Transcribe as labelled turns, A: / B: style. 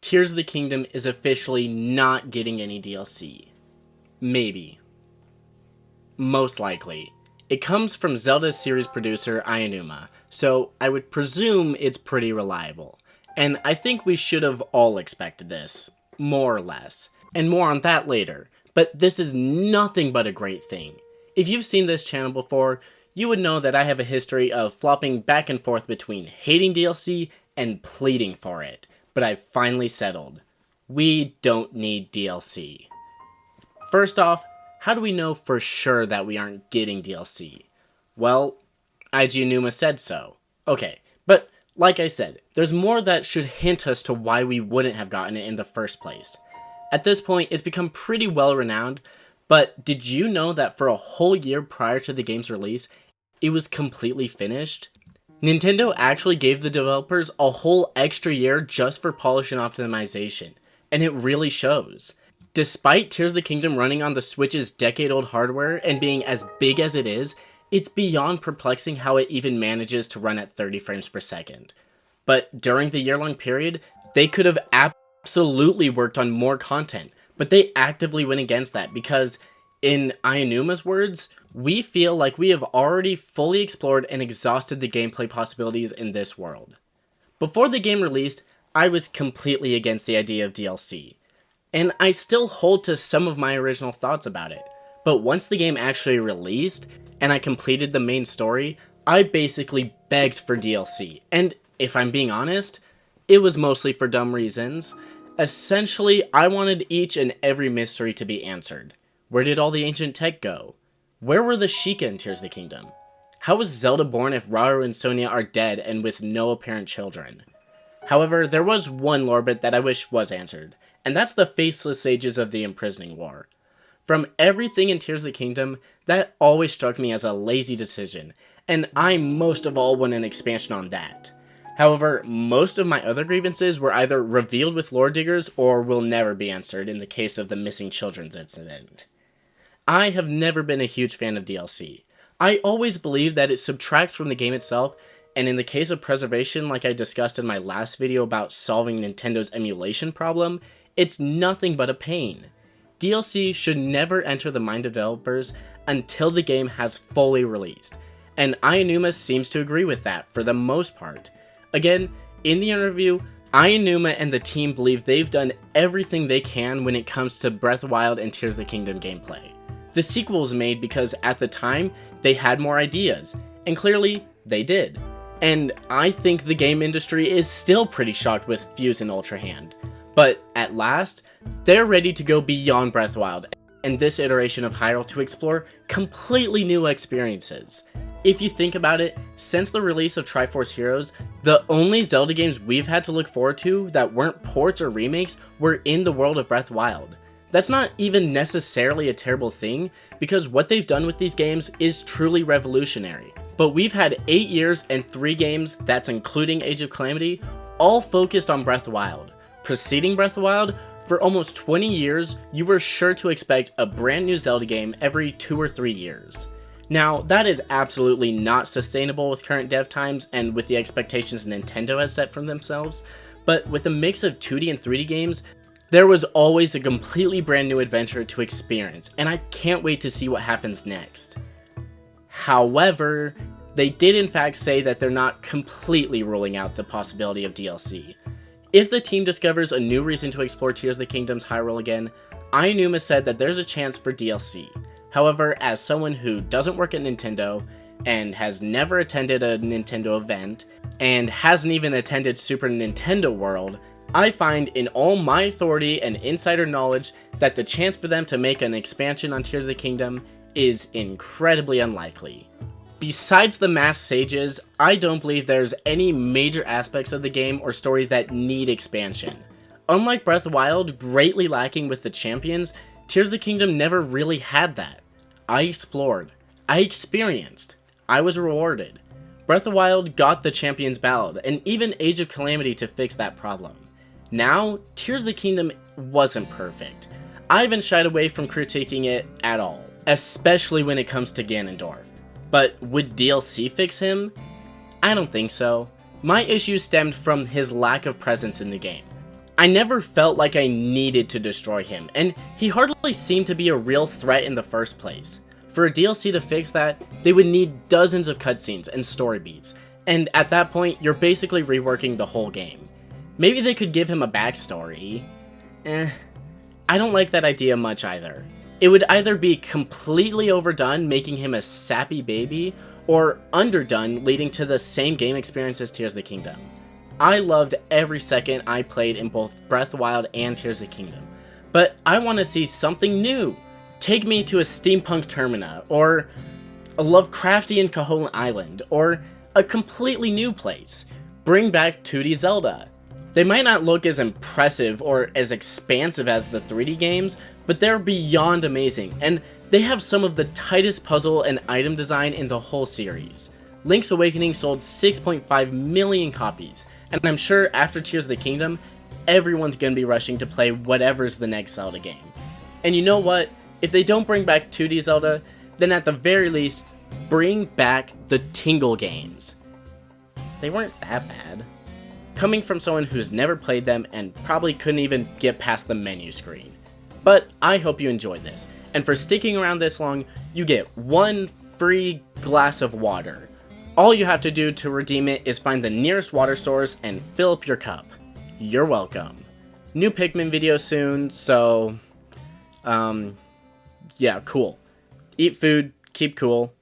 A: Tears of the Kingdom is officially not getting any DLC. Maybe. Most likely. It comes from Zelda series producer Aonuma, so I would presume it's pretty reliable. And I think we should have all expected this, more or less. And more on that later, but this is nothing but a great thing. If you've seen this channel before, you would know that I have a history of flopping back and forth between hating DLC and pleading for it, but I've finally settled. We don't need DLC. First off, how do we know for sure that we aren't getting DLC? Well, Eiji Aonuma said so. Okay, but like I said, there's more that should hint us to why we wouldn't have gotten it in the first place. At this point, it's become pretty well renowned, but did you know that for a whole year prior to the game's release, it was completely finished? Nintendo actually gave the developers a whole extra year just for polish and optimization, and it really shows. Despite Tears of the Kingdom running on the Switch's decade-old hardware and being as big as it is, it's beyond perplexing how it even manages to run at 30 frames per second. But during the year-long period, they could have absolutely worked on more content, but they actively went against that because, in Aonuma's words, we feel like we have already fully explored and exhausted the gameplay possibilities in this world. Before the game released, I was completely against the idea of DLC. And I still hold to some of my original thoughts about it. But once the game actually released, and I completed the main story, I basically begged for DLC. And if I'm being honest, it was mostly for dumb reasons. Essentially, I wanted each and every mystery to be answered. Where did all the ancient tech go? Where were the Sheikah in Tears of the Kingdom? How was Zelda born if Rauru and Sonia are dead and with no apparent children? However, there was one lore bit that I wish was answered, and that's the faceless sages of the imprisoning war. From everything in Tears of the Kingdom, that always struck me as a lazy decision, and I most of all want an expansion on that. However, most of my other grievances were either revealed with lore diggers or will never be answered in the case of the missing children's incident. I have never been a huge fan of DLC. I always believe that it subtracts from the game itself, and in the case of preservation, like I discussed in my last video about solving Nintendo's emulation problem, it's nothing but a pain. DLC should never enter the mind of developers until the game has fully released, and Aonuma seems to agree with that for the most part. Again, in the interview, Aonuma and the team believe they've done everything they can when it comes to Breath of the Wild and Tears of the Kingdom gameplay. The sequel was made because at the time, they had more ideas, and clearly, they did. And I think the game industry is still pretty shocked with Fuse and Ultra Hand. But at last, they're ready to go beyond Breath of the Wild and this iteration of Hyrule to explore completely new experiences. If you think about it, since the release of Triforce Heroes, the only Zelda games we've had to look forward to that weren't ports or remakes were in the world of Breath of the Wild. That's not even necessarily a terrible thing, because what they've done with these games is truly revolutionary. But we've had 8 years and 3 games, that's including Age of Calamity, all focused on Breath of the Wild. Preceding Breath of the Wild, for almost 20 years, you were sure to expect a brand new Zelda game every 2 or 3 years. Now, that is absolutely not sustainable with current dev times and with the expectations Nintendo has set for themselves, but with a mix of 2D and 3D games, there was always a completely brand new adventure to experience, and I can't wait to see what happens next. However, they did in fact say that they're not completely ruling out the possibility of DLC. If the team discovers a new reason to explore Tears of the Kingdom's Hyrule again, Aonuma said that there's a chance for DLC. However, as someone who doesn't work at Nintendo, and has never attended a Nintendo event, and hasn't even attended Super Nintendo World, I find in all my authority and insider knowledge that the chance for them to make an expansion on Tears of the Kingdom is incredibly unlikely. Besides the masked sages, I don't believe there's any major aspects of the game or story that need expansion. Unlike Breath of the Wild, greatly lacking with the champions, Tears of the Kingdom never really had that. I explored. I experienced. I was rewarded. Breath of the Wild got the Champions Ballad, and even Age of Calamity to fix that problem. Now, Tears of the Kingdom wasn't perfect. I haven't shied away from critiquing it at all, especially when it comes to Ganondorf. But would DLC fix him? I don't think so. My issue stemmed from his lack of presence in the game. I never felt like I needed to destroy him, and he hardly seemed to be a real threat in the first place. For a DLC to fix that, they would need dozens of cutscenes and story beats, and at that point, you're basically reworking the whole game. Maybe they could give him a backstory. I don't like that idea much either. It would either be completely overdone, making him a sappy baby, or underdone, leading to the same game experience as Tears of the Kingdom. I loved every second I played in both Breath of the Wild and Tears of the Kingdom, but I want to see something new. Take me to a steampunk Termina, or a Lovecraftian Caholen Island, or a completely new place. Bring back 2D Zelda. They might not look as impressive or as expansive as the 3D games, but they're beyond amazing, and they have some of the tightest puzzle and item design in the whole series. Link's Awakening sold 6.5 million copies, and I'm sure after Tears of the Kingdom, everyone's gonna be rushing to play whatever's the next Zelda game. And you know what? If they don't bring back 2D Zelda, then at the very least, bring back the Tingle games. They weren't that bad. Coming from someone who's never played them and probably couldn't even get past the menu screen. But I hope you enjoyed this, and for sticking around this long, you get one free glass of water. All you have to do to redeem it is find the nearest water source and fill up your cup. You're welcome. New Pikmin video soon, so, yeah, cool. Eat food, keep cool,